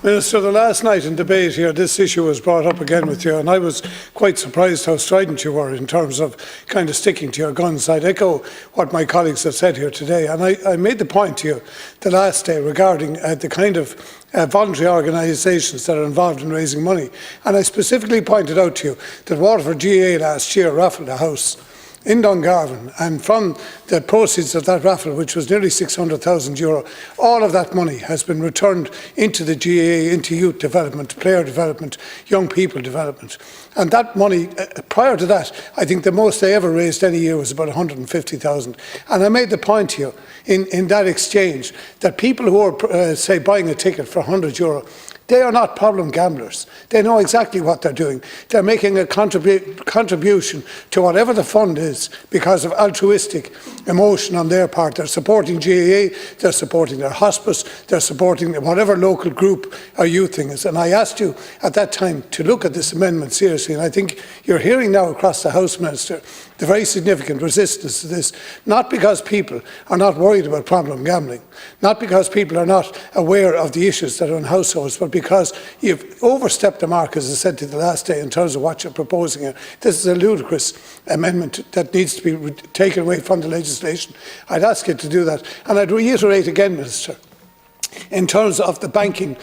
Minister, the last night in debate here, this issue was brought up again with you, and I was quite surprised how strident you were in terms of kind of sticking to your guns. I'd echo what my colleagues have said here today, and I made the point to you the last day regarding the kind of voluntary organisations that are involved in raising money. And I specifically pointed out to you that Waterford GAA last year raffled a house in Dungarvan, and from the proceeds of that raffle, which was nearly €600,000, all of that money has been returned into the GAA, into youth development, player development, young people development. And that money, prior to that, I think the most they ever raised any year was about 150,000. And I made the point to you in that exchange that people who are, say, buying a ticket for €100, they are not problem gamblers. They know exactly what they're doing. They're making a contribution to whatever the fund is because of altruistic emotion on their part. They're supporting GAA, they're supporting their hospice, they're supporting whatever local group or youth thing is. And I asked you at that time to look at this amendment seriously, and I think you're hearing now across the House, Minister, the very significant resistance to this, not because people are not worried about problem gambling, not because people are not aware of the issues that are in households, but because you've overstepped the mark, as I said to you the last day, in terms of what you're proposing here. This is a ludicrous amendment that needs to be taken away from the legislation. I'd ask you to do that. And I'd reiterate again, Minister, in terms of the banking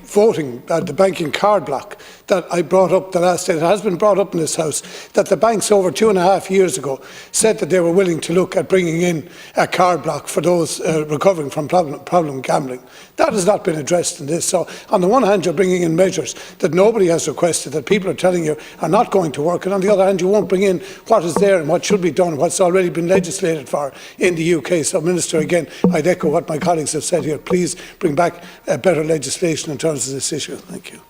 voting, the banking card block that I brought up the last day, it has been brought up in this House, that the banks over 2.5 years ago said that they were willing to look at bringing in a card block for those recovering from problem gambling. That has not been addressed in this. So on the one hand, you're bringing in measures that nobody has requested, that people are telling you are not going to work, and on the other hand, you won't bring in what is there and what should be done, what's already been legislated for in the UK. So, Minister, again, I'd echo what my colleagues have said here. Please bring back better legislation in terms of this issue. Thank you.